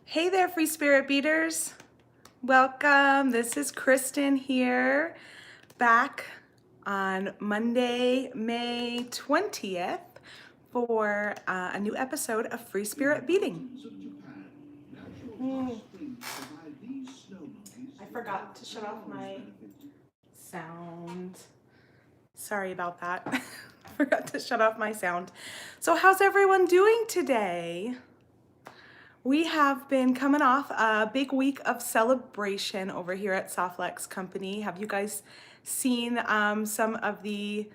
Hey there, free spirit beaters. Welcome. This is Kristen here, back on Monday, May 20th for a new episode of Free Spirit Beading. I forgot to shut off my sound. Sorry about that. Forgot to shut off my sound. So how's everyone doing today? We have been coming off a big week of celebration over here at Softlex Company. Have you guys seen some of the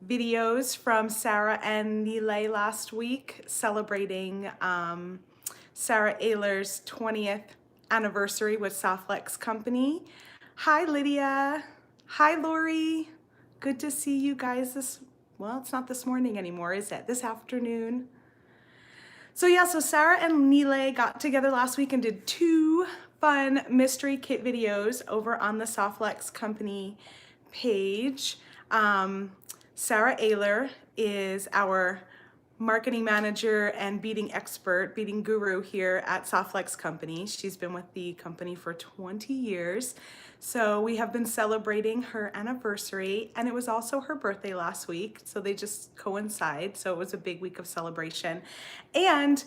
videos from Sarah and Nile last week celebrating Sarah Ayler's 20th anniversary with Softlex Company? Hi, Lydia. Hi, Lori. Good to see you guys well, it's not this morning anymore, is it? This afternoon. So Sarah and Nile got together last week and did two fun mystery kit videos over on the Softlex Company page. Sarah Ayler is our marketing manager and beading expert, beading guru here at Softlex Company. She's been with the company for 20 years. So we have been celebrating her anniversary, and it was also her birthday last week. So they just coincide. So it was a big week of celebration. And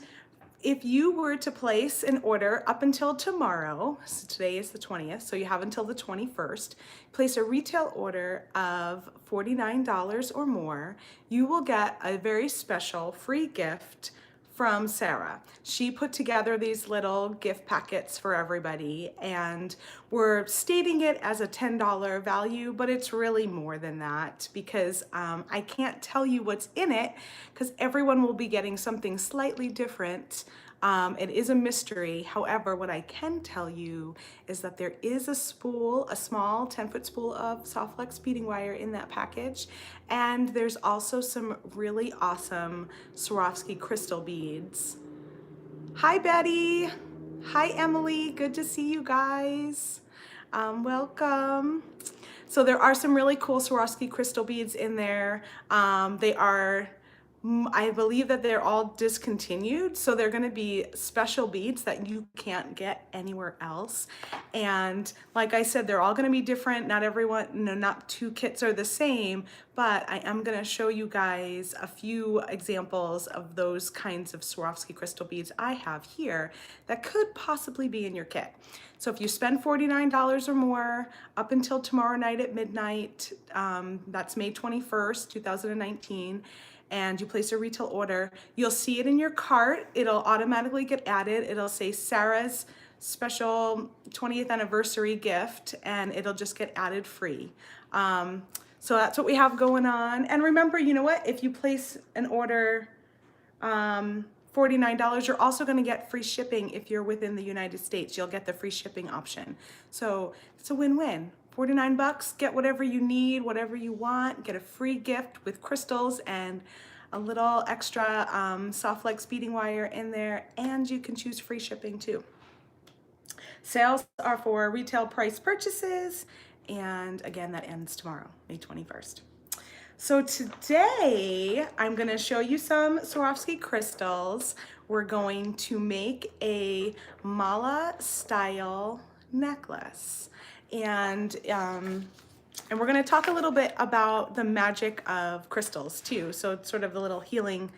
if you were to place an order up until tomorrow, so today is the 20th, so you have until the 21st, place a retail order of $49 or more, you will get a very special free gift from Sarah. She put together these little gift packets for everybody, and we're stating it as a $10 value, but it's really more than that because I can't tell you what's in it because everyone will be getting something slightly different. It is a mystery. However, what I can tell you is that there is a spool, a small 10-foot spool of Softlex beading wire in that package. And there's also some really awesome Swarovski crystal beads. Hi, Betty. Hi, Emily. Good to see you guys. Welcome. So there are some really cool Swarovski crystal beads in there. I believe that they're all discontinued, so they're going to be special beads that you can't get anywhere else. And like I said, they're all going to be different. Not everyone, not two kits are the same, but I am going to show you guys a few examples of those kinds of Swarovski crystal beads I have here that could possibly be in your kit. So if you spend $49 or more up until tomorrow night at midnight, that's May 21st, 2019, and you place a retail order, you'll see it in your cart. It'll automatically get added. It'll say Sarah's special 20th anniversary gift, and it'll just get added free. So that's what we have going on. And remember, you know what? If you place an order $49, you're also going to get free shipping if you're within the United States. You'll get the free shipping option. So it's a win-win. 49 bucks, get whatever you need, whatever you want, get a free gift with crystals and a little extra Softlex beading wire in there, and you can choose free shipping too. Sales are for retail price purchases, and again, that ends tomorrow, May 21st. So today, I'm gonna show you some Swarovski crystals. We're going to make a mala style necklace. And we're going to talk a little bit about the magic of crystals too. So it's sort of the little healing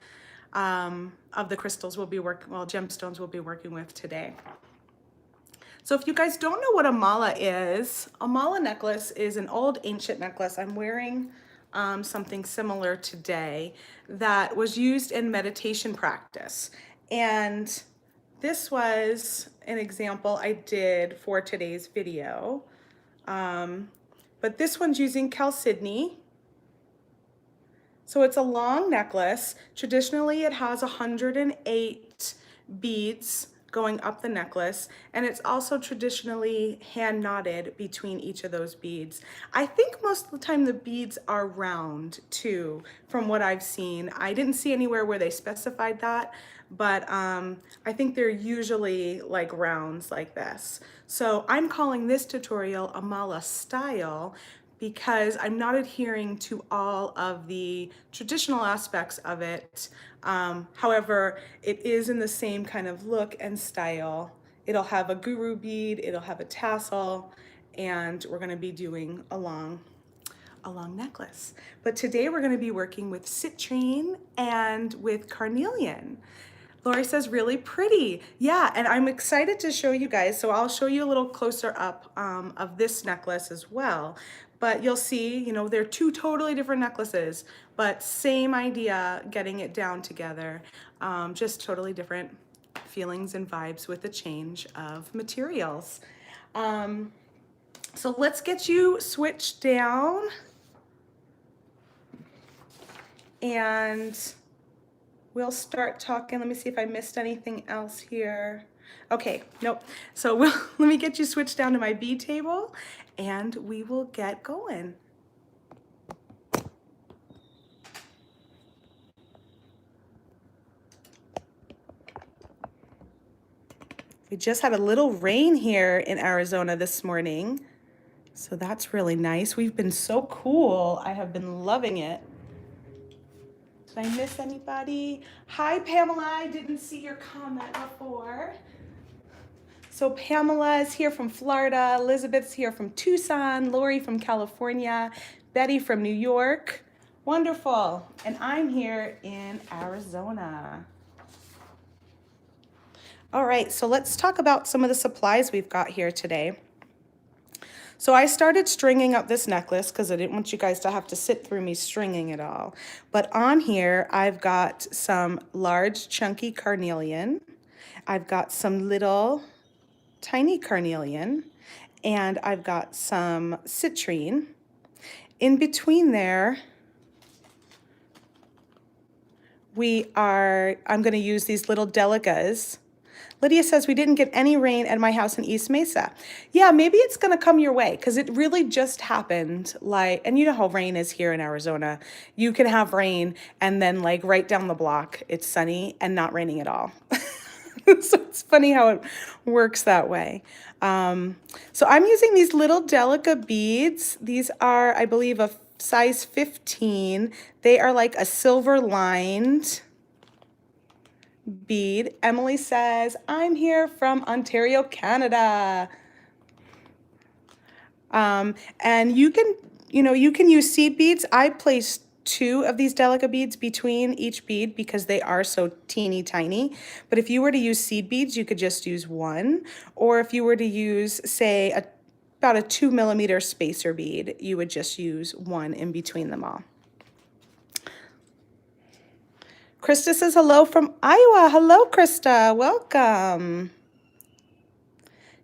of the crystals gemstones we'll be working with today. So if you guys don't know what a mala necklace is an old ancient necklace. I'm wearing something similar today that was used in meditation practice. And this was an example I did for today's video. But this one's using chalcedony. So it's a long necklace. Traditionally, it has 108 beads going up the necklace, and it's also traditionally hand knotted between each of those beads. I think most of the time the beads are round too, from what I've seen. I didn't see anywhere where they specified that, but I think they're usually like rounds like this. So I'm calling this tutorial a mala style because I'm not adhering to all of the traditional aspects of it. However, it is in the same kind of look and style It'll have a guru bead, it'll have a tassel, and we're gonna be doing a long necklace. But today we're gonna be working with citrine and with carnelian. Lori says really pretty. Yeah, and I'm excited to show you guys. So I'll show you a little closer up of this necklace as well. But you'll see, you know, they're two totally different necklaces, but same idea, getting it down together. Just totally different feelings and vibes with the change of materials. So let's get you switched down. And we'll start talking. Let me see if I missed anything else here. Okay, nope. So let me get you switched down to my bead table and we will get going. We just had a little rain here in Arizona this morning, so that's really nice. We've been so cool. I have been loving it. Did I miss anybody? Hi, Pamela. I didn't see your comment before. So Pamela is here from Florida. Elizabeth's here from Tucson. Lori from California. Betty from New York. Wonderful. And I'm here in Arizona. All right, so let's talk about some of the supplies we've got here today. So I started stringing up this necklace because I didn't want you guys to have to sit through me stringing it all. But on here, I've got some large chunky carnelian. I've got some little tiny carnelian, and I've got some citrine. In between there, I'm gonna use these little delicas. Lydia says, we didn't get any rain at my house in East Mesa. Yeah, maybe it's gonna come your way because it really just happened. And you know how rain is here in Arizona. You can have rain and then like right down the block, it's sunny and not raining at all. So it's funny how it works that way. So I'm using these little Delica beads. These are, I believe, a size 15. They are like a silver lined bead. Emily says, I'm here from Ontario, Canada. And you can use seed beads. I placed 2 of these Delica beads between each bead because they are so teeny tiny. But if you were to use seed beads, you could just use 1. Or if you were to use, say, about a 2 millimeter spacer bead, you would just use 1 in between them all. Krista says hello from Iowa. Hello, Krista. Welcome.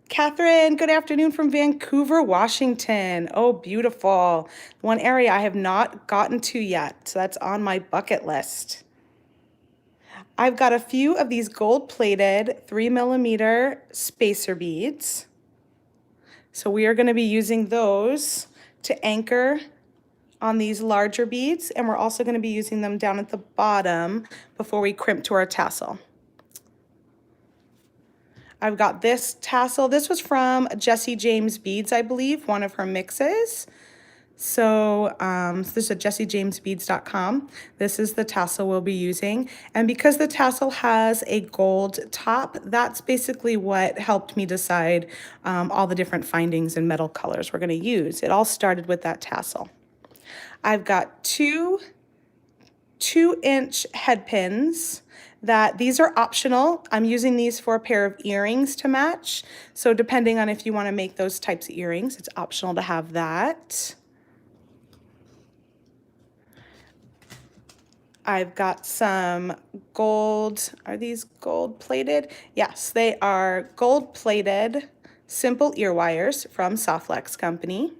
Catherine, good afternoon from Vancouver, Washington. Oh, beautiful. One area I have not gotten to yet, so that's on my bucket list. I've got a few of these gold-plated 3 millimeter spacer beads. So we are going to be using those to anchor on these larger beads, and we're also going to be using them down at the bottom before we crimp to our tassel. I've got this tassel. This was from Jessie James Beads, I believe, one of her mixes. So this is at jessiejamesbeads.com. This is the tassel we'll be using. And because the tassel has a gold top, that's basically what helped me decide all the different findings and metal colors we're going to use. It all started with that tassel. I've got 2 2-inch head pins these are optional. I'm using these for a pair of earrings to match. So depending on if you want to make those types of earrings, it's optional to have that. I've got some gold. Are these gold plated? Yes, they are gold plated simple ear wires from Softlex Company.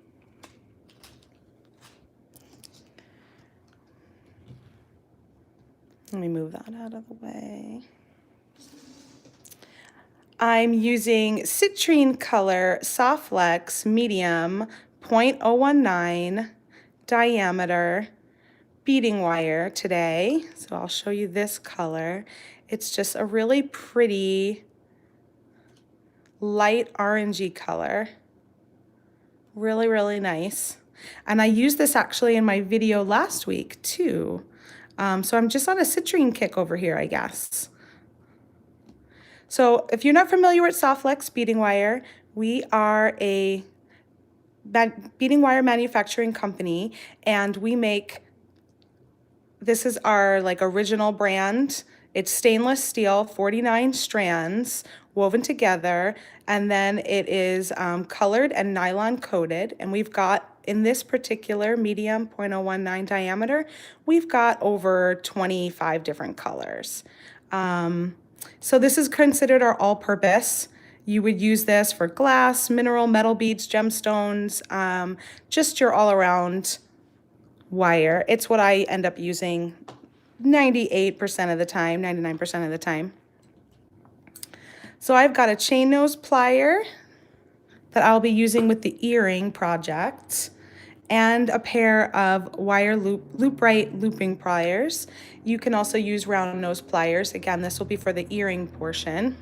Let me move that out of the way. I'm using Citrine color Softlex medium 0.019 diameter beading wire today. So I'll show you this color. It's just a really pretty light orangey color. Really, really nice. And I used this actually in my video last week too. So I'm just on a citrine kick over here, I guess. So if you're not familiar with Softlex beading wire, we are a beading wire manufacturing company, and we make, this is our like original brand. It's stainless steel, 49 strands woven together, and then it is colored and nylon coated. And we've got, in this particular medium 0.019 diameter, we've got over 25 different colors. So this is considered our all-purpose. You would use this for glass, mineral, metal beads, gemstones, just your all-around wire. It's what I end up using 98% of the time, 99% of the time. So I've got a chain nose plier that I'll be using with the earring project, and a pair of wire loop-right looping pliers. You can also use round nose pliers. Again, this will be for the earring portion.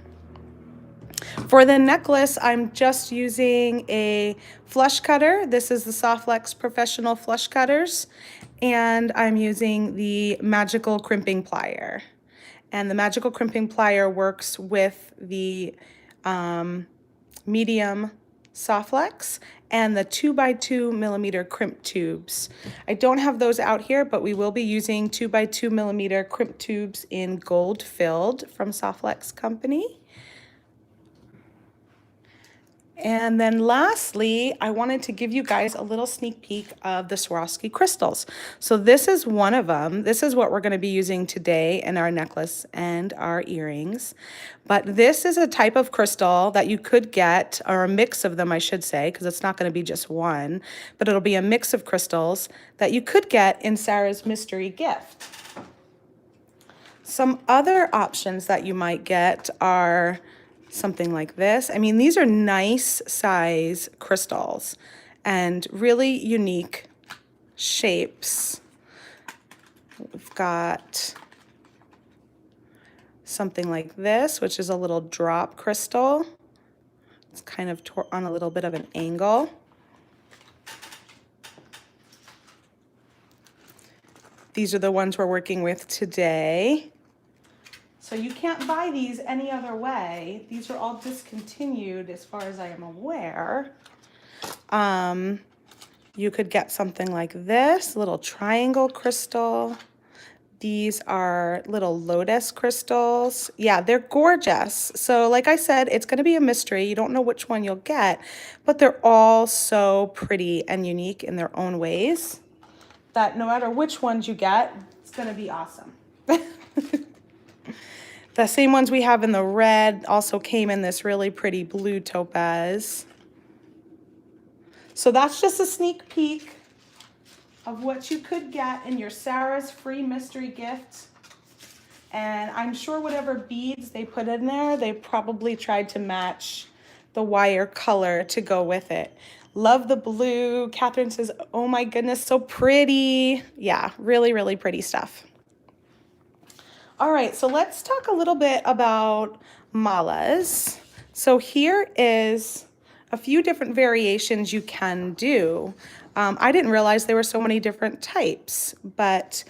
For the necklace, I'm just using a flush cutter. This is the Softlex Professional Flush Cutters, and I'm using the Magical Crimping Plier. And the Magical Crimping Plier works with the medium Softlex and the 2x2 millimeter crimp tubes. I don't have those out here, but we will be using 2x2 millimeter crimp tubes in gold filled from Softlex Company. And then lastly, I wanted to give you guys a little sneak peek of the Swarovski crystals. So this is one of them. This is what we're going to be using today in our necklace and our earrings. But this is a type of crystal that you could get, or a mix of them, I should say, because it's not going to be just one, but it'll be a mix of crystals that you could get in Sarah's mystery gift. Some other options that you might get are something like this. I mean, these are nice size crystals and really unique shapes. We've got something like this, which is a little drop crystal. It's kind of on a little bit of an angle. These are the ones we're working with today. So you can't buy these any other way. These are all discontinued as far as I am aware. You could get something like this, little triangle crystal. These are little lotus crystals. Yeah, they're gorgeous. So like I said, it's gonna be a mystery. You don't know which one you'll get, but they're all so pretty and unique in their own ways that no matter which ones you get, it's gonna be awesome. The same ones we have in the red also came in this really pretty blue topaz. So that's just a sneak peek of what you could get in your Sarah's free mystery gift. And I'm sure whatever beads they put in there, they probably tried to match the wire color to go with it. Love the blue. Catherine says, oh my goodness, so pretty. Yeah, really, really pretty stuff. All right, so let's talk a little bit about malas. So here is a few different variations you can do. I didn't realize there were so many different types, but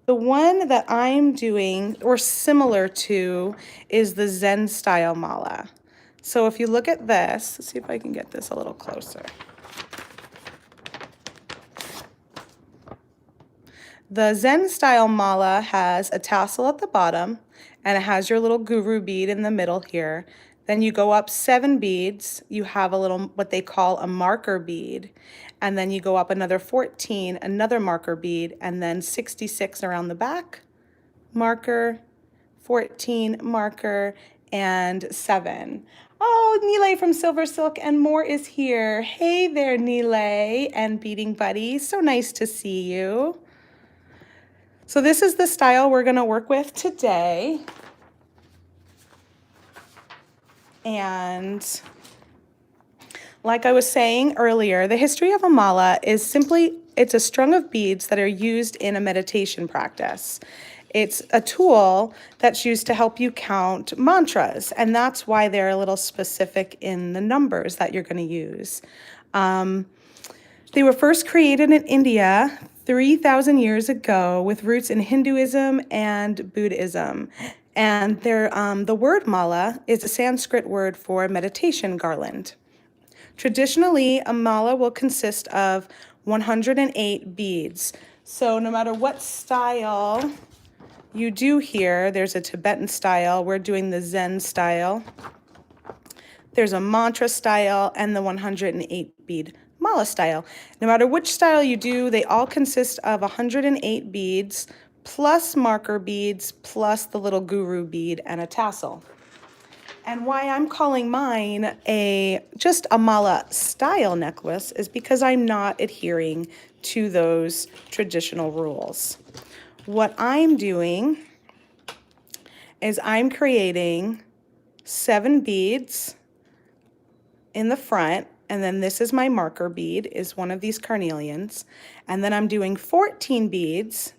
the one that I'm doing, or similar to, is the Zen Style Mala. So if you look at this, let's see if I can get this a little closer. The Zen Style Mala has a tassel at the bottom, and it has your little guru bead in the middle here. Then you go up 7 beads, you have a little, what they call a marker bead, and then you go up another 14, another marker bead, and then 66 around the back, marker, 14, marker, and 7. Oh, Nile from Silver Silk and More is here. Hey there, Nile and Beading Buddy. So nice to see you. So this is the style we're going to work with today. And like I was saying earlier, the history of a mala is simply, it's a strung of beads that are used in a meditation practice. It's a tool that's used to help you count mantras, and that's why they're a little specific in the numbers that you're going to use. They were first created in India 3,000 years ago with roots in Hinduism and Buddhism. And the word mala is a Sanskrit word for meditation garland. Traditionally, a mala will consist of 108 beads. So no matter what style you do here, there's a Tibetan style, we're doing the Zen style. There's a mantra style and the 108 bead mala style. No matter which style you do, they all consist of 108 beads plus marker beads plus the little guru bead and a tassel. And why I'm calling mine just a mala style necklace is because I'm not adhering to those traditional rules. What I'm doing is I'm creating 7 beads in the front, and then this is my marker bead, is one of these carnelians, and then I'm doing 14 beads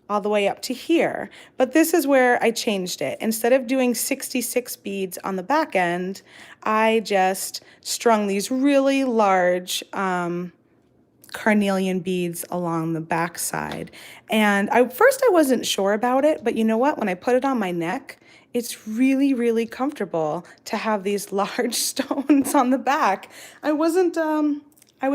all the way up to here. But this is where I changed it. Instead of doing 66 beads on the back end, I just strung these really large carnelian beads along the back side. And first I wasn't sure about it, but you know what? When I put it on my neck, it's really, really comfortable to have these large stones on the back. I was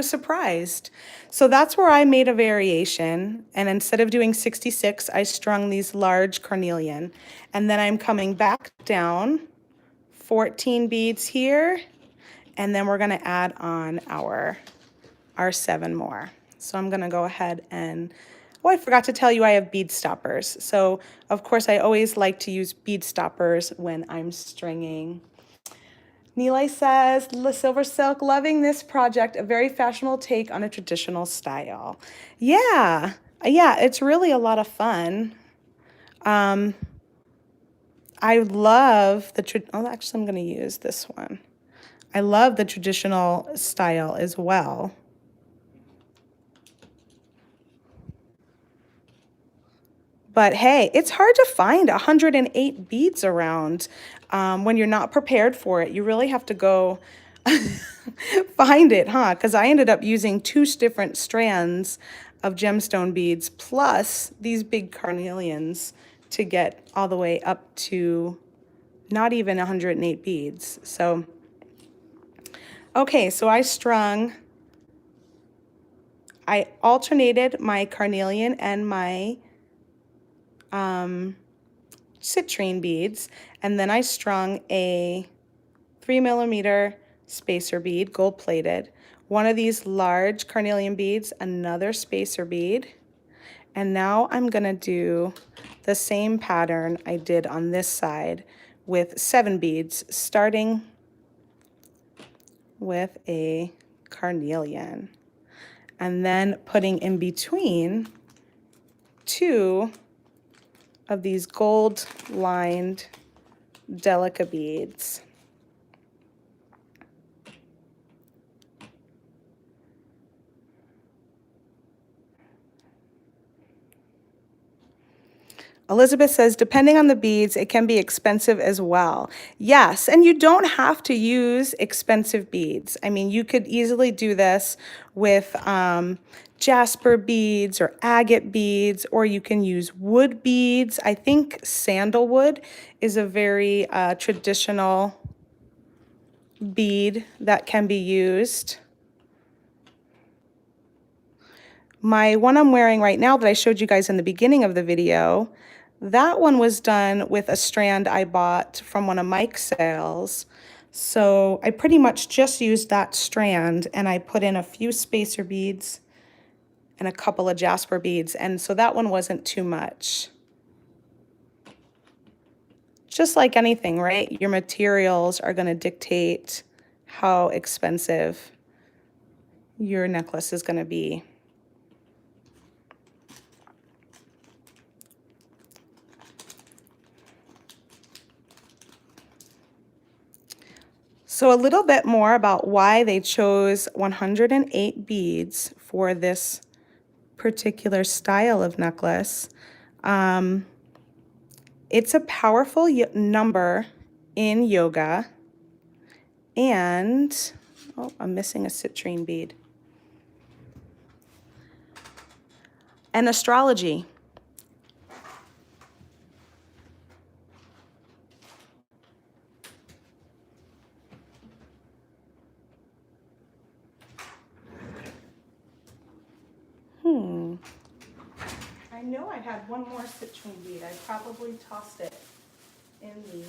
surprised. So that's where I made a variation. And instead of doing 66, I strung these large carnelian. And then I'm coming back down, 14 beads here. And then we're gonna add on our 7 more. So I'm gonna go ahead and, oh, I forgot to tell you I have bead stoppers. So of course I always like to use bead stoppers when I'm stringing. Nilay says, "La Silver Silk, loving this project, a very fashionable take on a traditional style." Yeah, it's really a lot of fun. I love actually I'm gonna use this one. I love the traditional style as well. But hey, it's hard to find 108 beads around when you're not prepared for it. You really have to go find it, huh? Because I ended up using 2 different strands of gemstone beads plus these big carnelians to get all the way up to not even 108 beads. So, okay, so I alternated my carnelian and my citrine beads, and then I strung a 3mm spacer bead, gold plated, one of these large carnelian beads, another spacer bead, and now I'm gonna do the same pattern I did on this side with 7 beads, starting with a carnelian, and then putting in between 2 of these gold lined Delica beads. Elizabeth says, depending on the beads, it can be expensive as well. Yes, and you don't have to use expensive beads. I mean, you could easily do this with jasper beads or agate beads, or you can use wood beads. I think sandalwood is a very traditional bead that can be used. My one I'm wearing right now that I showed you guys in the beginning of the video, that one was done with a strand I bought from one of Mike's sales. So I pretty much just used that strand and I put in a few spacer beads and a couple of jasper beads. And so that one wasn't too much. Just like anything, right? Your materials are going to dictate how expensive your necklace is going to be. So a little bit more about why they chose 108 beads for this particular style of necklace. It's a powerful number in yoga, and oh, I'm missing a citrine bead. and astrology. I know I had one more citrine bead. I probably tossed it in the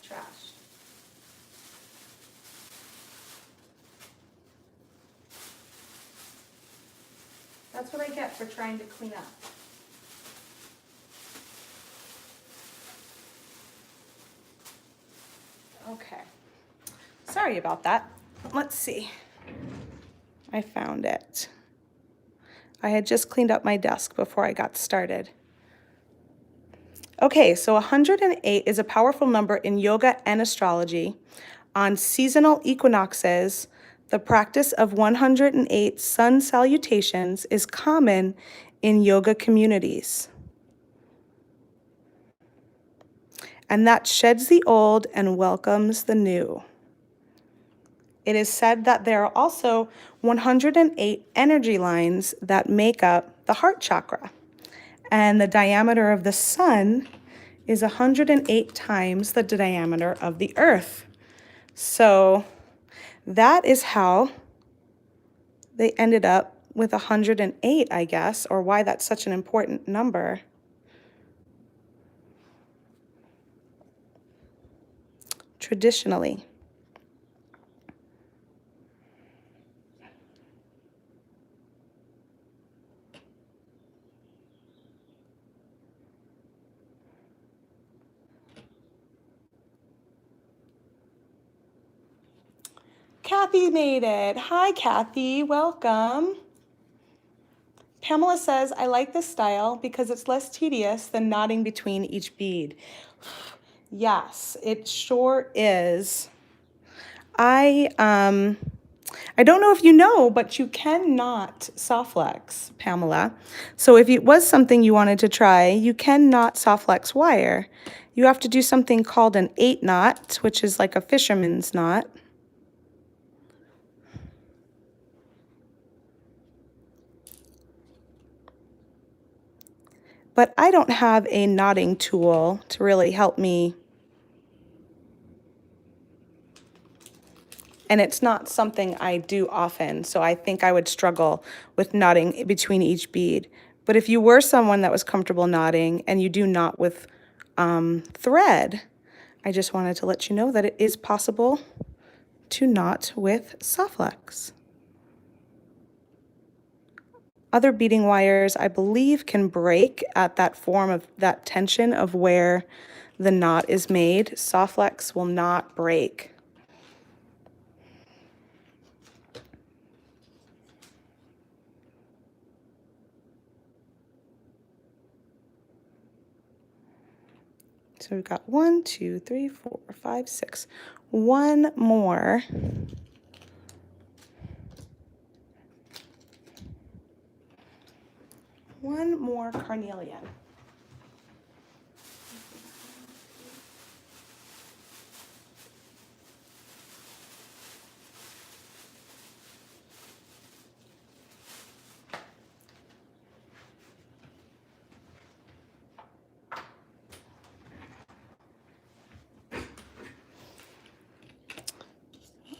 trash. That's what I get for trying to clean up. Okay. Sorry about that. Let's see. I found it. I had just cleaned up my desk before I got started. Okay, so 108 is a powerful number in yoga and astrology. On seasonal equinoxes, the practice of 108 sun salutations is common in yoga communities. And that sheds the old and welcomes the new. It is said that there are also 108 energy lines that make up the heart chakra. And the diameter of the sun is 108 times the diameter of the earth. So that is how they ended up with 108, I guess, or why that's such an important number. Traditionally. Kathy made it. Hi, Kathy. Welcome. Pamela says, I like this style because it's less tedious than knotting between each bead. Yes, it sure is. I don't know if you know, but you can knot soft flex, Pamela. So if it was something you wanted to try, you can knot soft flex wire. You have to do something called an 8 knot, which is like a fisherman's knot. But I don't have a knotting tool to really help me. And it's not something I do often, so I think I would struggle with knotting between each bead. But if you were someone that was comfortable knotting and you do knot with thread, I just wanted to let you know that it is possible to knot with soft flex. Other beading wires, I believe, can break at that form of that tension of where the knot is made. Soft flex will not break. So we've got 1, 2, 3, 4, 5, 6. One more. One more carnelian.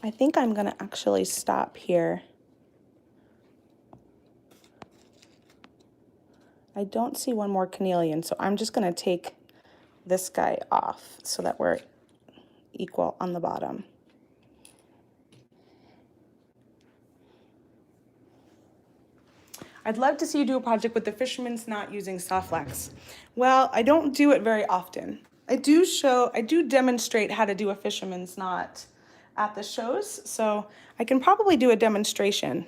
I think I'm going to actually stop here. I don't see one more carnelian, so I'm just going to take this guy off so that we're equal on the bottom. I'd love to see you do a project with the fisherman's knot using soft flex. Well, I don't do it very often. I do demonstrate how to do a fisherman's knot at the shows, so I can probably do a demonstration.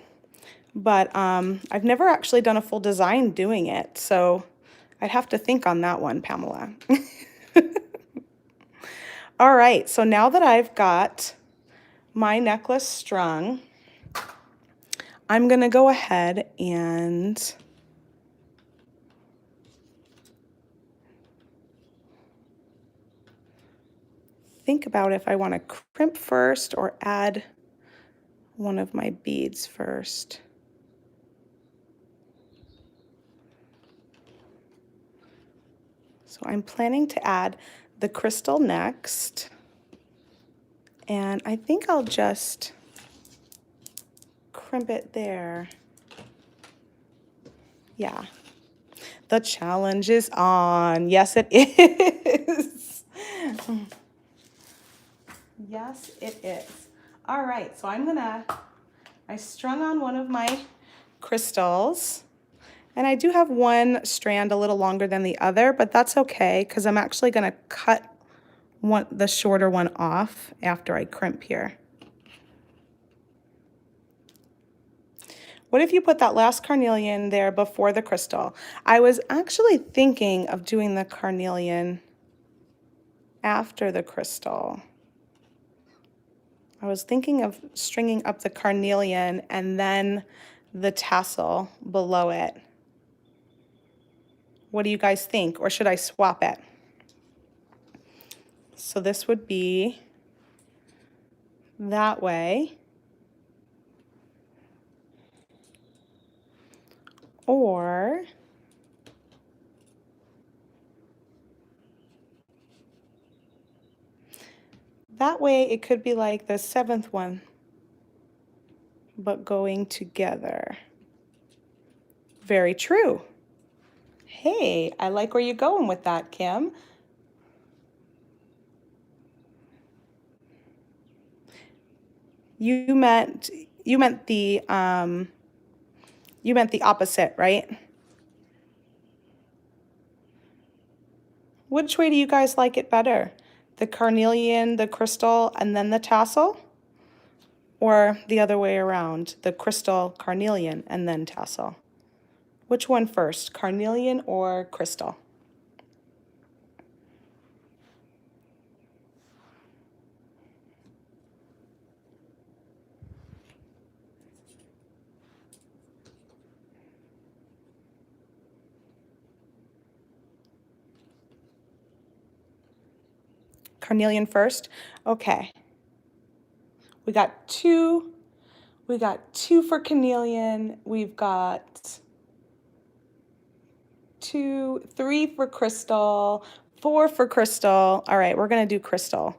But I've never actually done a full design doing it, so I'd have to think on that one, Pamela. All right, so now that I've got my necklace strung, I'm going to go ahead and think about if I want to crimp first or add one of my beads first. So I'm planning to add the crystal next. And I think I'll just crimp it there. Yeah. The challenge is on. Yes, it is. Yes, it is. All right, so I strung on one of my crystals. And I do have one strand a little longer than the other, but that's okay because I'm actually going to cut the shorter one off after I crimp here. What if you put that last carnelian there before the crystal? I was actually thinking of doing the carnelian after the crystal. I was thinking of stringing up the carnelian and then the tassel below it. What do you guys think? Or should I swap it? So this would be that way. Or that way it could be like the 7th one, but going together. Very true. Hey, I like where you're going with that, Kim. You meant the opposite, right? Which way do you guys like it better? The carnelian, the crystal, and then the tassel? Or the other way around, the crystal, carnelian, and then tassel? Which one first, carnelian or crystal? Carnelian first? Okay. We got two for carnelian. We've got 3 for crystal, 4 for crystal. All right, we're gonna do crystal.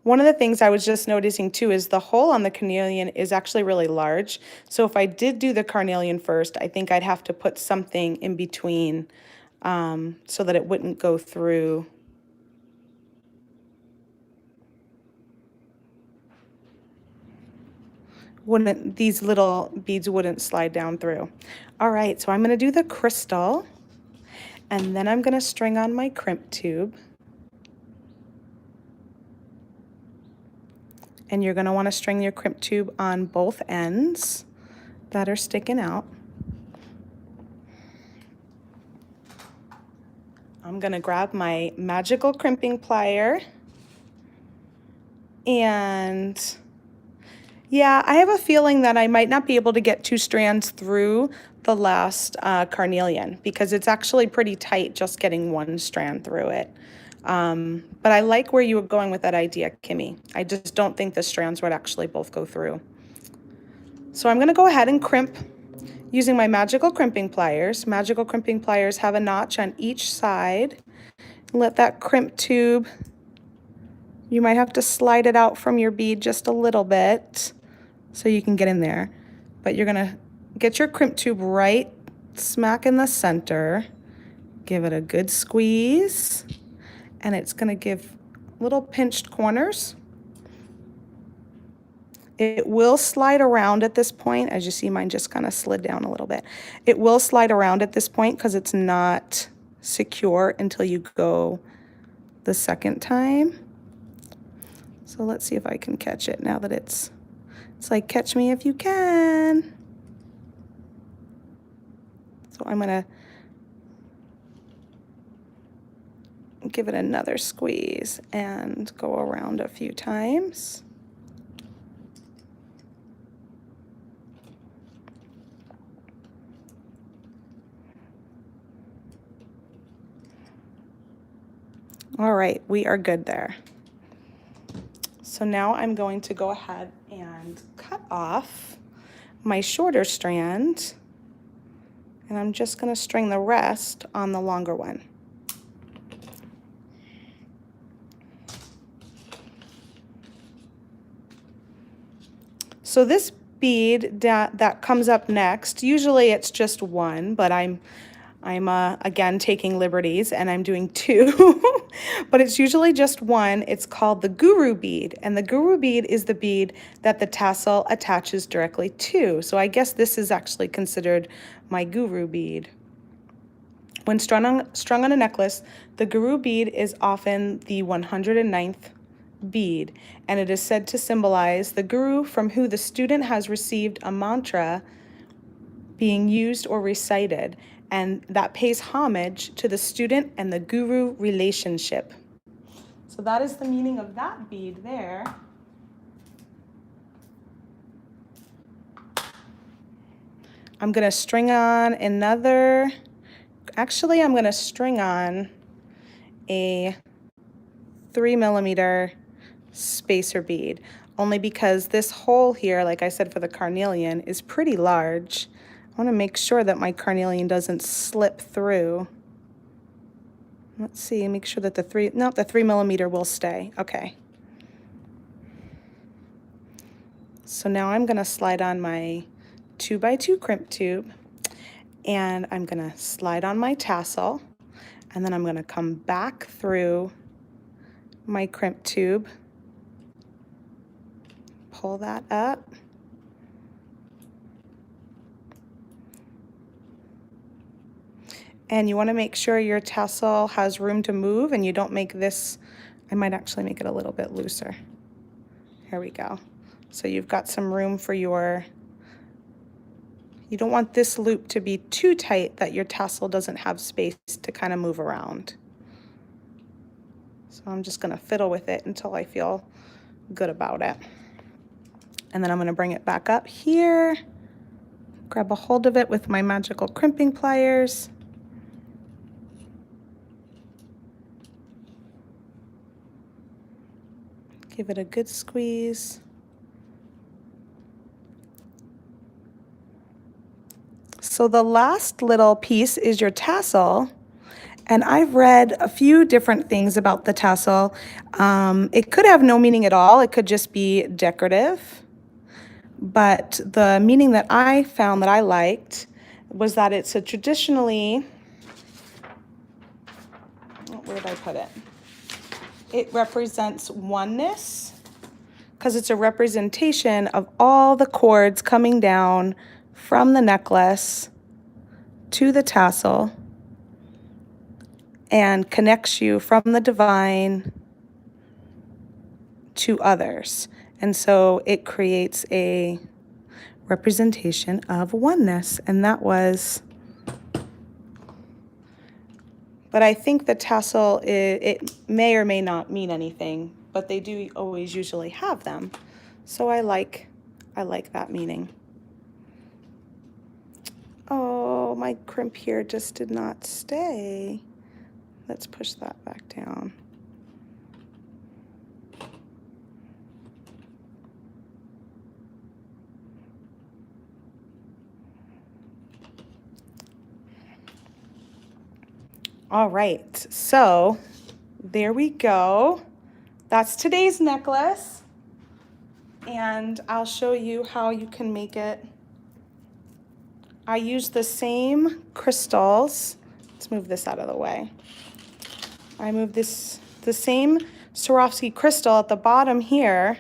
One of the things I was just noticing too is the hole on the carnelian is actually really large. So if I did do the carnelian first, I think I'd have to put something in between so that it wouldn't go through. These little beads wouldn't slide down through. All right, so I'm going to do the crystal, and then I'm going to string on my crimp tube. And you're going to want to string your crimp tube on both ends that are sticking out. I'm going to grab my magical crimping plier, and yeah, I have a feeling that I might not be able to get 2 strands through the last carnelian because it's actually pretty tight just getting 1 strand through it. But I like where you were going with that idea, Kimmy. I just don't think the strands would actually both go through. So I'm going to go ahead and crimp using my magical crimping pliers. Magical crimping pliers have a notch on each side. Let that crimp tube, you might have to slide it out from your bead just a little bit so you can get in there. But you're gonna get your crimp tube right smack in the center, give it a good squeeze, and it's gonna give little pinched corners. It will slide around at this point. As you see, mine just kind of slid down a little bit. It will slide around at this point because it's not secure until you go the second time. So let's see if I can catch it now that it's like catch me if you can. So I'm gonna give it another squeeze and go around a few times. All right, we are good there. So now I'm going to go ahead and cut off my shorter strand, and I'm just going to string the rest on the longer one. So this bead that comes up next, usually it's just one, but I'm again taking liberties and I'm doing two, but it's usually just one. It's called the guru bead, and the guru bead is the bead that the tassel attaches directly to. So I guess this is actually considered my guru bead. When strung on a necklace, the guru bead is often the 109th bead, and it is said to symbolize the guru from who the student has received a mantra being used or recited, and that pays homage to the student and the guru relationship. So that is the meaning of that bead there. I'm going to string on another, actually I'm going to string on a 3mm spacer bead, only because this hole here, like I said for the carnelian, is pretty large. I want to make sure that my carnelian doesn't slip through. Let's see, make sure that the 3mm will stay. Okay. So now I'm going to slide on my 2x2 crimp tube, and I'm going to slide on my tassel, and then I'm going to come back through my crimp tube, pull that up, and you want to make sure your tassel has room to move and you don't make this, I might actually make it a little bit looser. Here we go. So you've got some room for your, you don't want this loop to be too tight that your tassel doesn't have space to kind of move around. So I'm just going to fiddle with it until I feel good about it. And then I'm going to bring it back up here, grab a hold of it with my magical crimping pliers. Give it a good squeeze. So the last little piece is your tassel, and I've read a few different things about the tassel. It could have no meaning at all. It could just be decorative. But the meaning that I found that I liked was that it's a traditionally, where did I put it? It represents oneness, because it's a representation of all the cords coming down from the necklace to the tassel and connects you from the divine to others. And so it creates a representation of oneness, and that was, but I think the tassel, it may or may not mean anything, but they do always usually have them. So I like that meaning. Oh, my crimp here just did not stay. Let's push that back down. All right, so there we go. That's today's necklace, and I'll show you how you can make it. I use the same crystals. Let's move this out of the way. I move the same Swarovski crystal at the bottom here,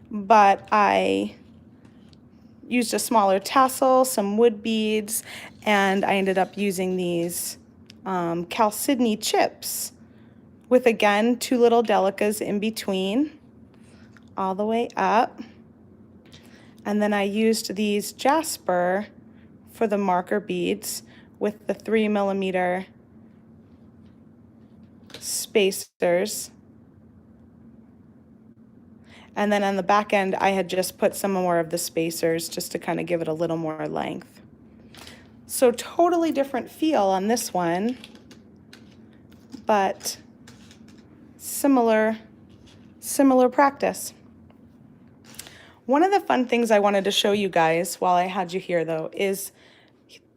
but I used a smaller tassel, some wood beads, and I ended up using these chalcedony chips with, again, 2 little delicas in between all the way up. And then I used these jasper for the marker beads with the 3mm spacers. And then on the back end, I had just put some more of the spacers just to kind of give it a little more length. So totally different feel on this one, but similar practice. One of the fun things I wanted to show you guys while I had you here, though, is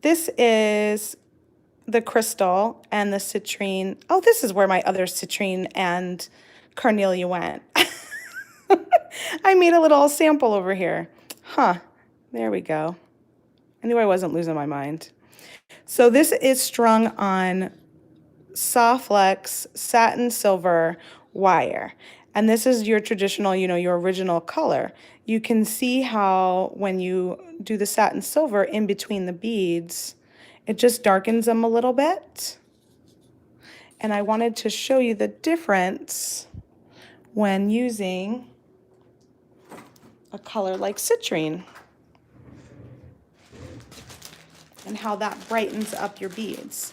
this is the crystal and the citrine. Oh, this is where my other citrine and carnelian went. I made a little sample over here. Huh, there we go. I knew I wasn't losing my mind. So this is strung on soft flex satin silver wire. And this is your traditional, your original color. You can see how when you do the satin silver in between the beads, it just darkens them a little bit. And I wanted to show you the difference when using a color like citrine and how that brightens up your beads.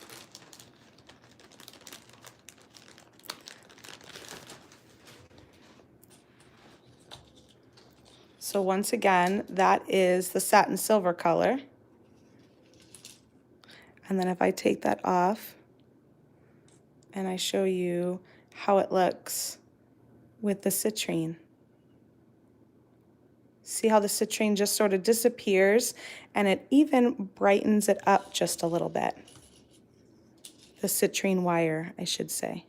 So once again, that is the satin silver color. And then if I take that off and I show you how it looks with the citrine. See how the citrine just sort of disappears and it even brightens it up just a little bit. The citrine wire, I should say.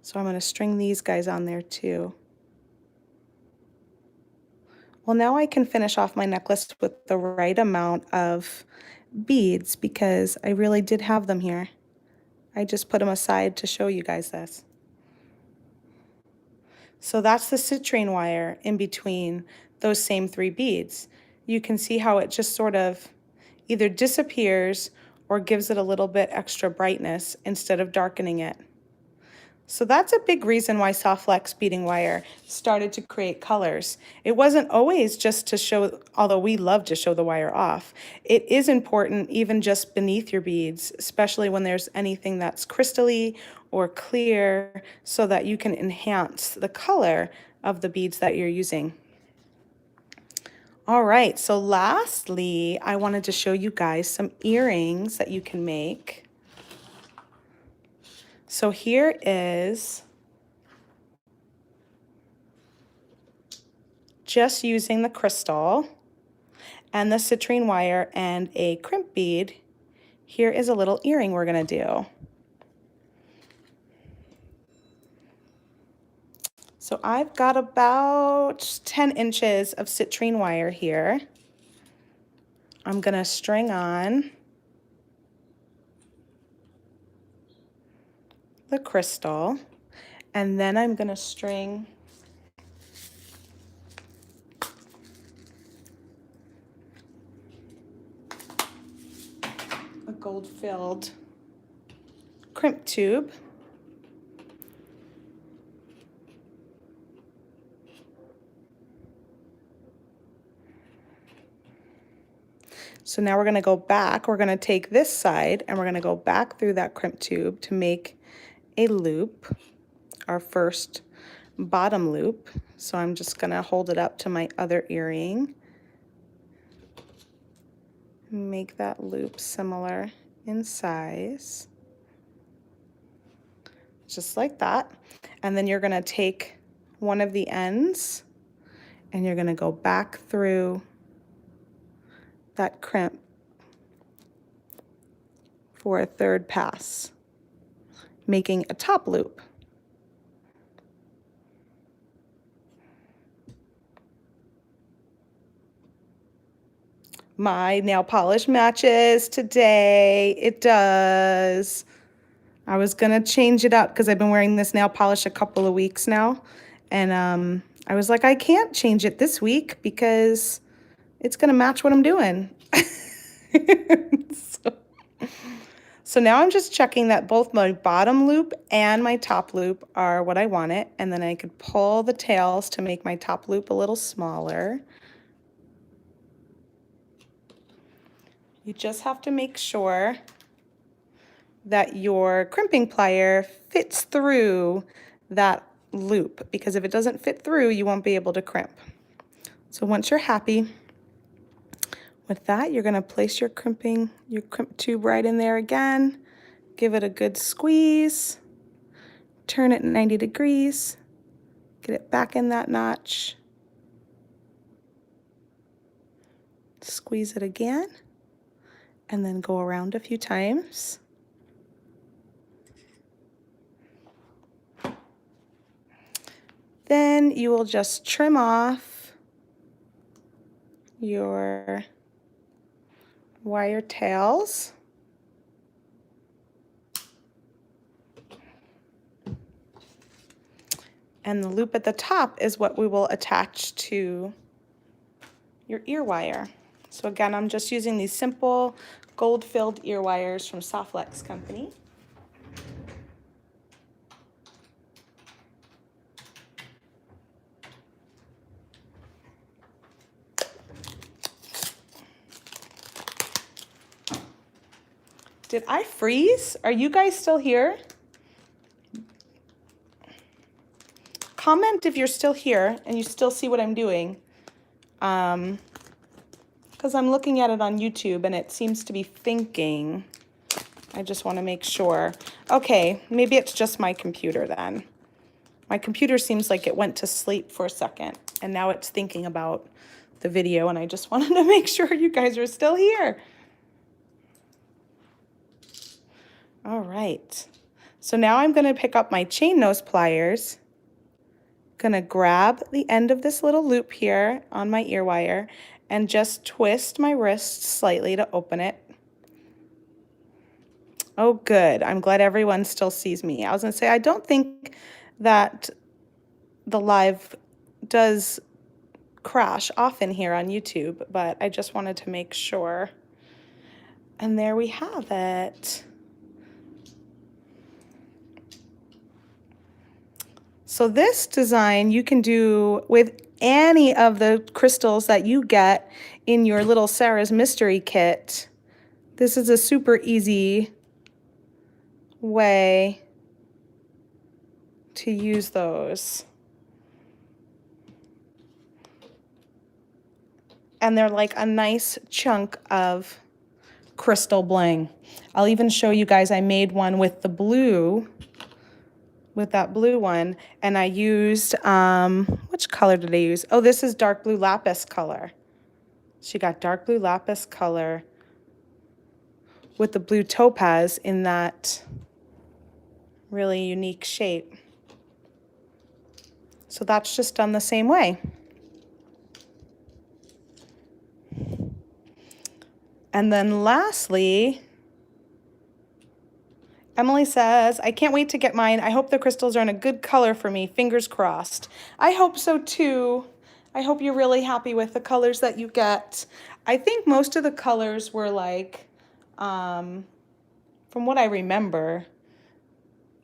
So I'm going to string these guys on there too. Well, now I can finish off my necklace with the right amount of beads because I really did have them here. I just put them aside to show you guys this. So that's the citrine wire in between those same 3 beads. You can see how it just sort of either disappears or gives it a little bit extra brightness instead of darkening it. So that's a big reason why soft flex beading wire started to create colors. It wasn't always just to show, although we love to show the wire off. It is important even just beneath your beads, especially when there's anything that's crystally or clear, so that you can enhance the color of the beads that you're using. All right, so lastly, I wanted to show you guys some earrings that you can make. So here is just using the crystal and the citrine wire and a crimp bead. Here is a little earring we're gonna do. So I've got about 10 inches of citrine wire here. I'm gonna string on the crystal, and then I'm gonna string a gold-filled crimp tube. So now we're going to go back. We're going to take this side and we're going to go back through that crimp tube to make a loop, our first bottom loop. So I'm just going to hold it up to my other earring. Make that loop similar in size. Just like that. And then you're going to take one of the ends and you're going to go back through that crimp for a third pass, making a top loop. My nail polish matches today. It does. I was gonna change it up because I've been wearing this nail polish a couple of weeks now, and I was like, I can't change it this week because it's gonna match what I'm doing. So now I'm just checking that both my bottom loop and my top loop are what I want it, and then I could pull the tails to make my top loop a little smaller. You just have to make sure that your crimping plier fits through that loop, because if it doesn't fit through, you won't be able to crimp. So once you're happy with that, you're going to place your crimp tube right in there again, give it a good squeeze, turn it 90 degrees, get it back in that notch, squeeze it again, and then go around a few times. Then you will just trim off your wire tails. And the loop at the top is what we will attach to your ear wire. So again, I'm just using these simple gold-filled ear wires from Softlex Company. Did I freeze? Are you guys still here? Comment if you're still here and you still see what I'm doing. Because I'm looking at it on YouTube and it seems to be thinking. I just want to make sure. Okay, maybe it's just my computer then. My computer seems like it went to sleep for a second and now it's thinking about the video, and I just wanted to make sure you guys are still here. All right, so now I'm going to pick up my chain nose pliers. Gonna grab the end of this little loop here on my ear wire and just twist my wrist slightly to open it. Oh, good. I'm glad everyone still sees me. I was gonna say, I don't think that the live does crash often here on YouTube, but I just wanted to make sure. And there we have it. So this design you can do with any of the crystals that you get in your little Sarah's Mystery Kit. This is a super easy way to use those. And they're like a nice chunk of crystal bling. I'll even show you guys, I made one with the blue, with that blue one, and I used, which color did I use? Oh, this is dark blue lapis color. She got dark blue lapis color with the blue topaz in that really unique shape. So that's just done the same way. And then lastly, Emily says, I can't wait to get mine. I hope the crystals are in a good color for me. Fingers crossed. I hope so too. I hope you're really happy with the colors that you get. I think most of the colors were like, from what I remember,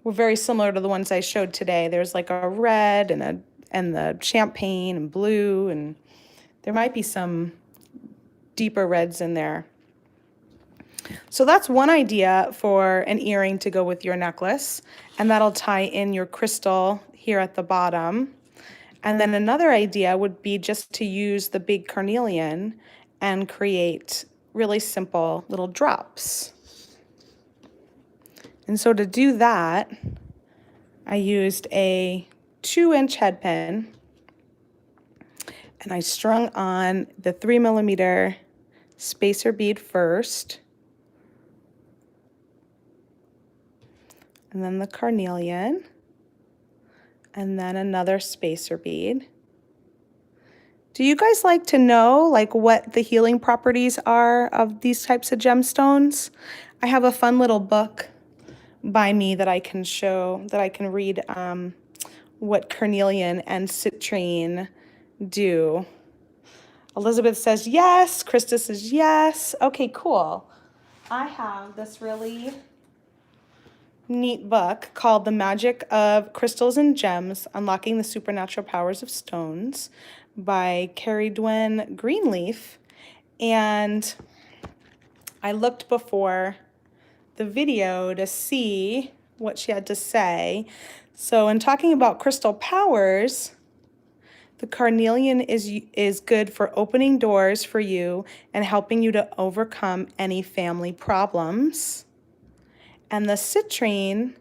were very similar to the ones I showed today. There's like a red and the champagne and blue, and there might be some deeper reds in there. So that's one idea for an earring to go with your necklace, and that'll tie in your crystal here at the bottom. And then another idea would be just to use the big carnelian and create really simple little drops. And so to do that, I used a 2-inch head pin, and I strung on the 3mm spacer bead first, and then the carnelian, and then another spacer bead. Do you guys like to know like what the healing properties are of these types of gemstones? I have a fun little book by me that I can show, that I can read what carnelian and citrine do. Elizabeth says yes, Krista says yes. Okay, cool. I have this really neat book called The Magic of Crystals and Gems, Unlocking the Supernatural Powers of Stones by Carrie Dwyn Greenleaf. And I looked before the video to see what she had to say. So in talking about crystal powers, the carnelian is good for opening doors for you and helping you to overcome any family problems. And the citrine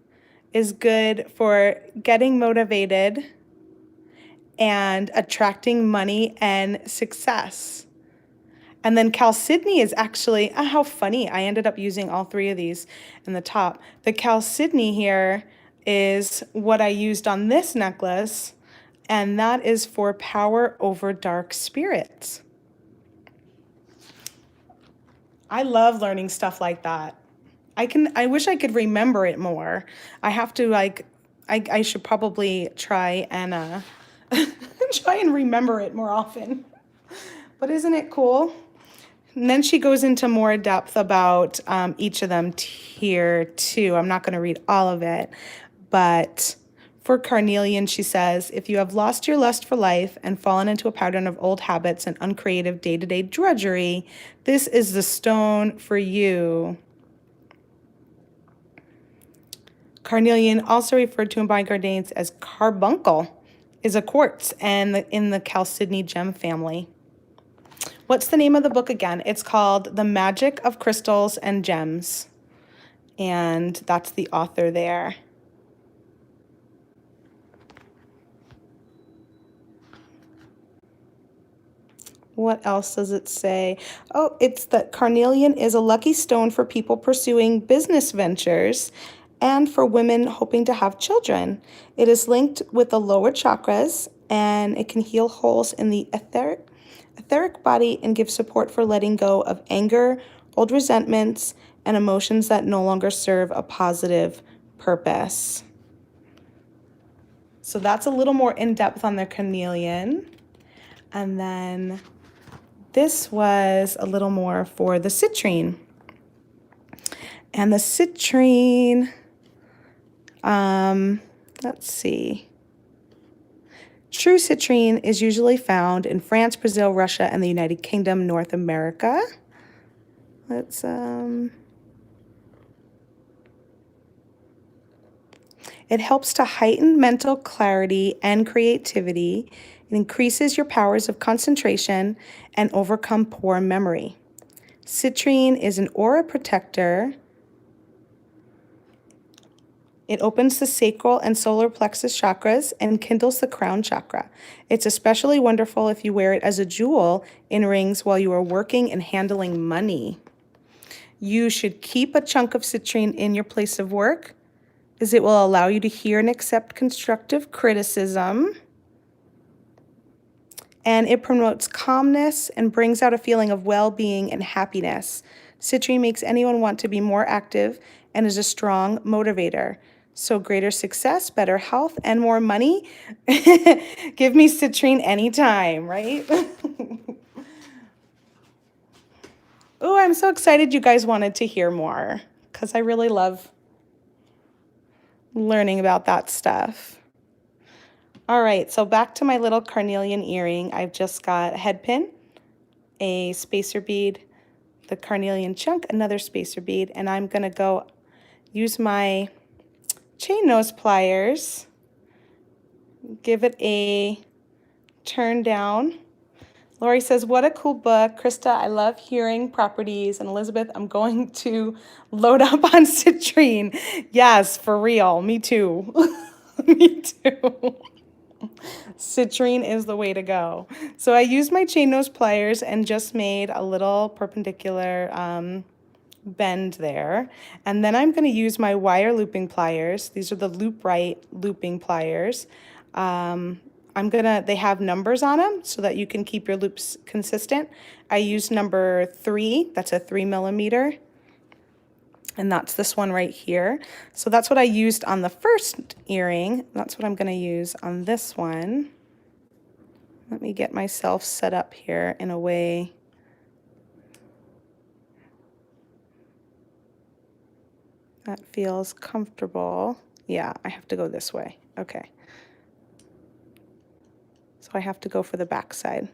is good for getting motivated and attracting money and success. And then chalcedony is actually, how funny, I ended up using all three of these in the top. The chalcedony here is what I used on this necklace, and that is for power over dark spirits. I love learning stuff like that. I wish I could remember it more. I have to like, I should probably try and try and remember it more often. But isn't it cool? And then she goes into more depth about each of them here too. I'm not going to read all of it, but for Carnelian, she says, if you have lost your lust for life and fallen into a pattern of old habits and uncreative day-to-day drudgery, this is the stone for you. Carnelian, also referred to in bygone days as carbuncle, is a quartz and in the chalcedony gem family. What's the name of the book again? It's called The Magic of Crystals and Gems, and that's the author there. What else does it say? Oh, it's that carnelian is a lucky stone for people pursuing business ventures and for women hoping to have children. It is linked with the lower chakras, and it can heal holes in the etheric body and give support for letting go of anger, old resentments, and emotions that no longer serve a positive purpose. So that's a little more in depth on the carnelian. And then this was a little more for the citrine. And the citrine, let's see. True citrine is usually found in France, Brazil, Russia, and the United Kingdom, North America. Let's, it helps to heighten mental clarity and creativity. It increases your powers of concentration and overcome poor memory. Citrine is an aura protector. It opens the sacral and solar plexus chakras and kindles the crown chakra. It's especially wonderful if you wear it as a jewel in rings while you are working and handling money. You should keep a chunk of citrine in your place of work, as it will allow you to hear and accept constructive criticism. And it promotes calmness and brings out a feeling of well-being and happiness. Citrine makes anyone want to be more active and is a strong motivator. So greater success, better health, and more money. Give me citrine anytime, right? Oh, I'm so excited you guys wanted to hear more because I really love learning about that stuff. All right, so back to my little carnelian earring. I've just got a head pin, a spacer bead, the carnelian chunk, another spacer bead, and I'm gonna go use my chain nose pliers, give it a turn down. Lori says, what a cool book. Krista, I love hearing properties. And Elizabeth, I'm going to load up on citrine. Yes, for real. Me too. Me too. Citrine is the way to go. So I used my chain nose pliers and just made a little perpendicular bend there. And then I'm going to use my wire looping pliers. These are the Loop Right looping pliers. They have numbers on them so that you can keep your loops consistent. I use number 3, that's a 3 millimeter. And that's this one right here. So that's what I used on the first earring. That's what I'm going to use on this one. Let me get myself set up here in a way that feels comfortable. Yeah, I have to go this way. Okay. So I have to go for the back side.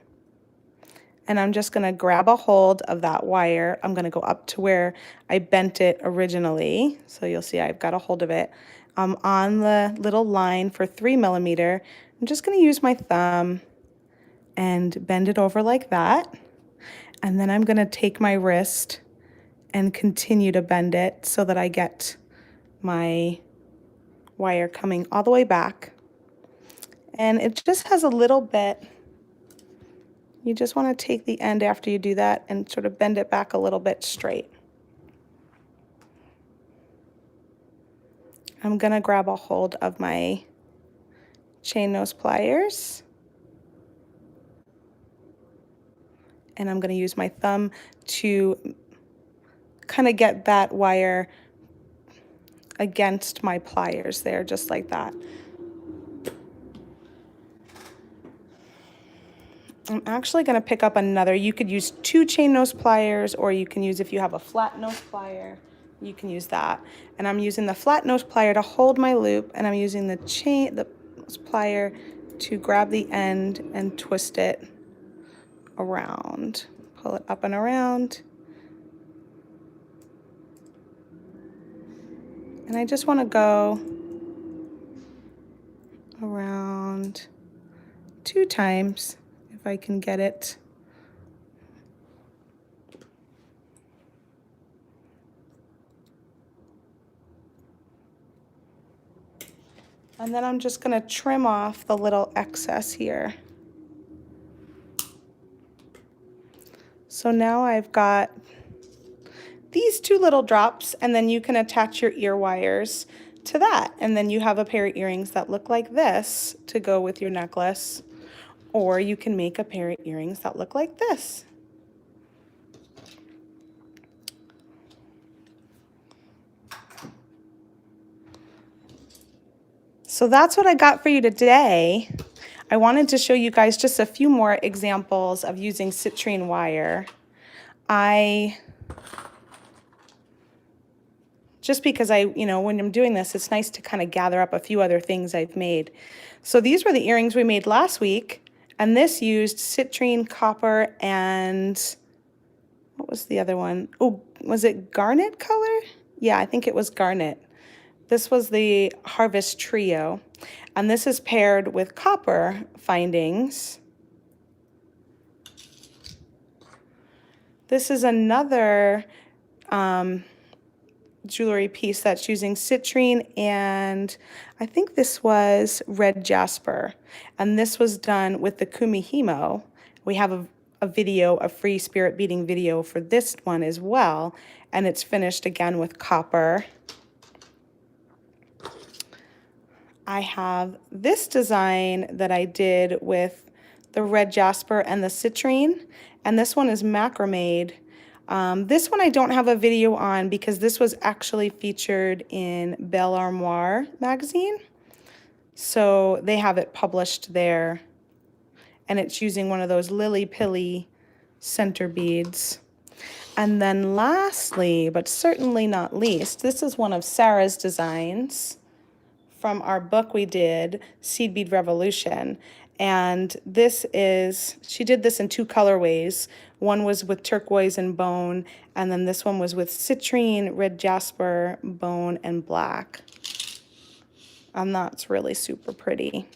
And I'm just going to grab a hold of that wire. I'm going to go up to where I bent it originally. So you'll see I've got a hold of it. On the little line for 3 millimeter, I'm just going to use my thumb and bend it over like that. And then I'm going to take my wrist and continue to bend it so that I get my wire coming all the way back. And it just has a little bit. You just want to take the end after you do that and sort of bend it back a little bit straight. I'm going to grab a hold of my chain nose pliers. And I'm going to use my thumb to kind of get that wire against my pliers there, just like that. I'm actually going to pick up another. You could use 2 chain nose pliers, or you can use, if you have a flat nose plier, you can use that. And I'm using the flat nose plier to hold my loop, and I'm using the nose plier to grab the end and twist it around. Pull it up and around. And I just want to go around 2 times if I can get it. And then I'm just going to trim off the little excess here. So now I've got these 2 little drops, and then you can attach your ear wires to that. And then you have a pair of earrings that look like this to go with your necklace. Or you can make a pair of earrings that look like this. So that's what I got for you today. I wanted to show you guys just a few more examples of using citrine wire. Just because when I'm doing this, it's nice to kind of gather up a few other things I've made. So these were the earrings we made last week, and this used citrine, copper, and what was the other one? Oh, was it garnet color? Yeah, I think it was garnet. This was the Harvest Trio, and this is paired with copper findings. This is another jewelry piece that's using citrine, and I think this was red jasper, and this was done with the kumihimo. We have a video, a free spirit beading video for this one as well, and it's finished again with copper. I have this design that I did with the red jasper and the citrine, and this one is macrame. This one I don't have a video on because this was actually featured in Belle Armoire magazine. So they have it published there, and it's using one of those lily-pilly center beads. And then lastly, but certainly not least, this is one of Sarah's designs from our book we did, Seed Bead Revolution. And this is, she did this in 2 colorways. One was with turquoise and bone, and then this one was with citrine, red jasper, bone, and black. And that's really super pretty.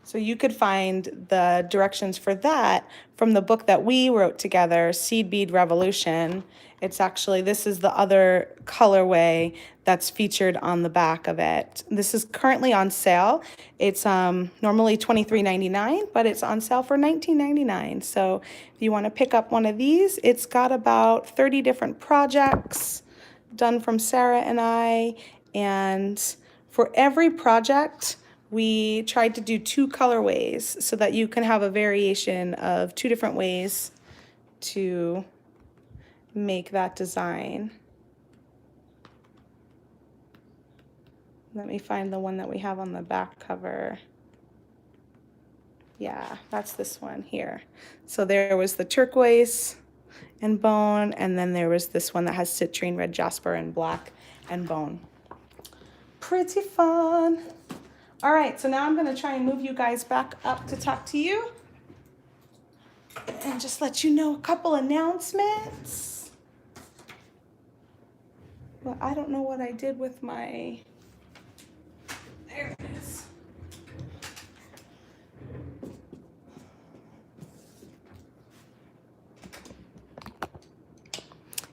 So you could find the directions for that from the book that we wrote together, Seed Bead Revolution. It's actually, this is the other colorway that's featured on the back of it. This is currently on sale. It's normally $23.99, but it's on sale for $19.99. So if you want to pick up one of these, it's got about 30 different projects done from Sarah and I. And for every project, we tried to do 2 colorways so that you can have a variation of 2 different ways to make that design. Let me find the one that we have on the back cover. Yeah, that's this one here. So there was the turquoise and bone, and then there was this one that has citrine, red jasper, and black and bone. Pretty fun. All right, so now I'm going to try and move you guys back up to talk to you and just let you know a couple announcements. Well, I don't know what I did with my, there it is.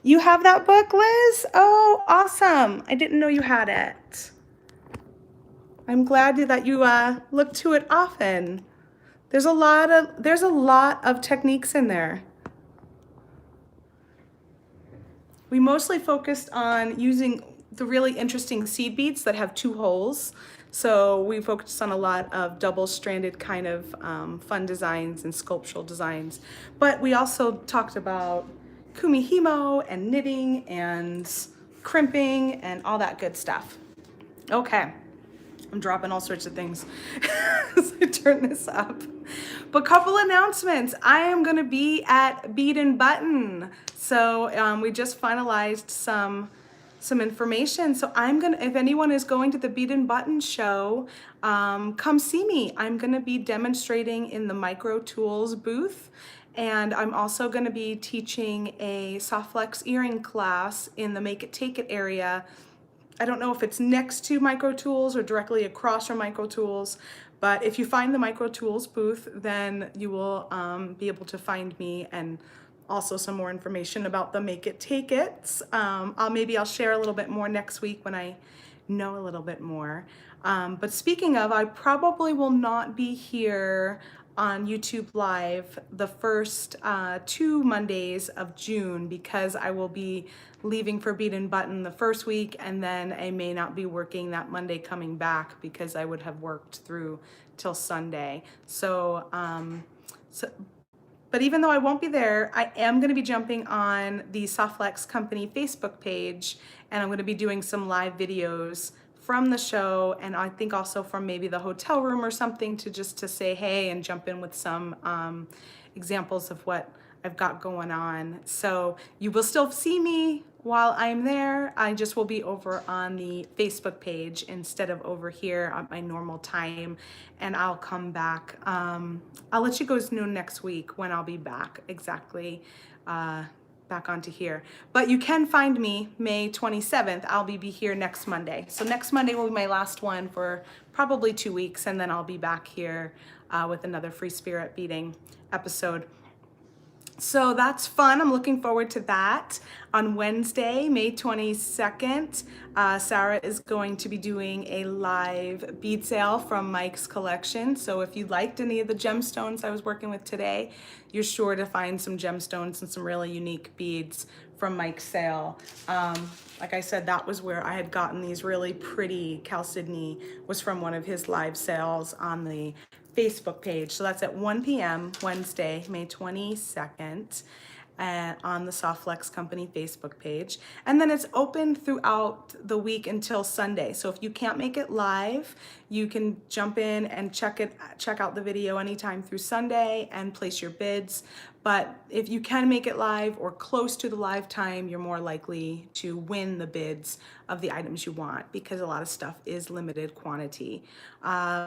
You have that book, Liz? Oh, awesome. I didn't know you had it. I'm glad that you look to it often. There's a lot of techniques in there. We mostly focused on using the really interesting seed beads that have 2 holes. So we focused on a lot of double-stranded kind of fun designs and sculptural designs. But we also talked about kumihimo and knitting and crimping and all that good stuff. Okay, I'm dropping all sorts of things as I turn this up. But couple announcements. I am going to be at Bead and Button. So we just finalized some information. So I'm gonna, if anyone is going to the Bead and Button show, come see me. I'm gonna be demonstrating in the Micro Tools booth, and I'm also gonna be teaching a soft flex earring class in the Make It Take It area. I don't know if it's next to Micro Tools or directly across from Micro Tools, but if you find the Micro Tools booth, then you will be able to find me, and also some more information about the Make It Take It. Maybe I'll share a little bit more next week when I know a little bit more. But speaking of, I probably will not be here on YouTube Live the first 2 Mondays of June, because I will be leaving for Bead and Button the first week, and then I may not be working that Monday coming back because I would have worked through till Sunday. But even though I won't be there, I am going to be jumping on the Soft Flex Company Facebook page, and I'm going to be doing some live videos from the show, and I think also from maybe the hotel room or something, to just to say hey and jump in with some examples of what I've got going on. So you will still see me while I'm there. I just will be over on the Facebook page instead of over here at my normal time, and I'll come back. I'll let you guys know next week when I'll be back exactly. Back onto here. But you can find me May 27th. I'll be here next Monday. So next Monday will be my last one for probably 2 weeks, and then I'll be back here with another Free Spirit Beading episode. So that's fun. I'm looking forward to that. On Wednesday, May 22nd, Sarah is going to be doing a live bead sale from Mike's collection. So if you liked any of the gemstones I was working with today, you're sure to find some gemstones and some really unique beads from Mike's sale. Like I said, that was where I had gotten these really pretty chalcedony, was from one of his live sales on the Facebook page. So that's at 1 p.m. Wednesday, May 22nd, on the Soft Flex Company Facebook page. And then it's open throughout the week until Sunday. So if you can't make it live, you can jump in and check out the video anytime through Sunday and place your bids. But if you can make it live or close to the live time, you're more likely to win the bids of the items you want, because a lot of stuff is limited quantity.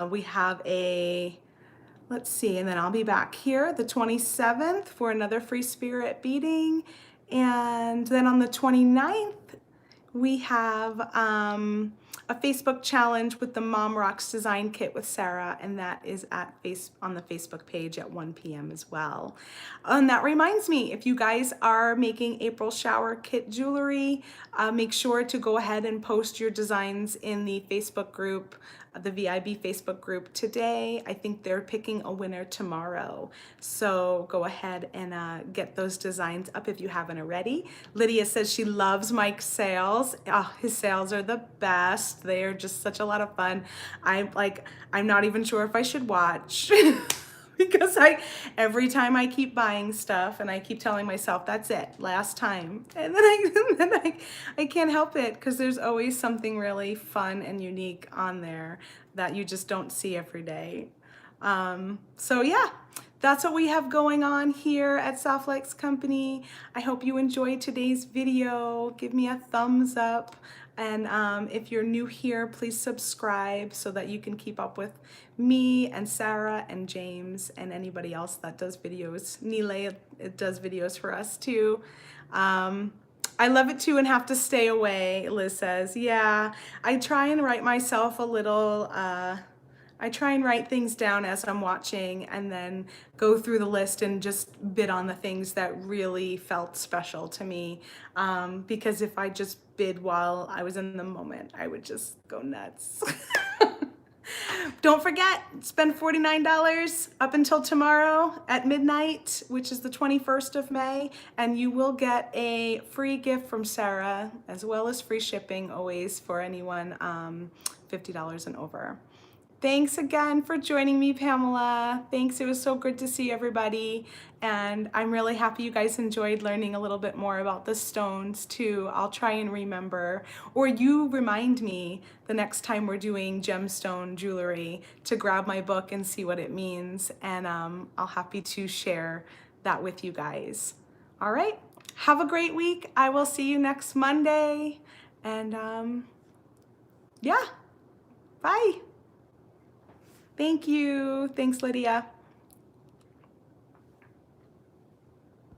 We have let's see, and then I'll be back here the 27th for another Free Spirit Beading. And then on the 29th, we have a Facebook challenge with the Mom Rocks Design Kit with Sarah, and that is on the Facebook page at 1 p.m. as well. And that reminds me, if you guys are making April shower kit jewelry, make sure to go ahead and post your designs in the Facebook group, the VIB Facebook group today. I think they're picking a winner tomorrow. So go ahead and get those designs up if you haven't already. Lydia says she loves Mike's sales. Oh, his sales are the best. They are just such a lot of fun. I'm not even sure if I should watch. Because every time I keep buying stuff and I keep telling myself that's it, last time, and then I can't help it, because there's always something really fun and unique on there that you just don't see every day. So yeah, that's what we have going on here at Soft Flex Company. I hope you enjoyed today's video. Give me a thumbs up. And if you're new here, please subscribe so that you can keep up with me and Sarah and James and anybody else that does videos. Nile does videos for us too. I love it too and have to stay away, Liz says. Yeah, I try and write myself a little, I try and write things down as I'm watching, and then go through the list and just bid on the things that really felt special to me. Because if I just bid while I was in the moment, I would just go nuts. Don't forget, spend $49 up until tomorrow at midnight, which is the 21st of May, and you will get a free gift from Sarah, as well as free shipping always for anyone $50 and over. Thanks again for joining me, Pamela. Thanks, it was so good to see everybody. And I'm really happy you guys enjoyed learning a little bit more about the stones too. I'll try and remember, or you remind me the next time we're doing gemstone jewelry to grab my book and see what it means. And I'll happy to share that with you guys. All right, have a great week. I will see you next Monday. And yeah, bye. Thank you. Thanks, Lydia.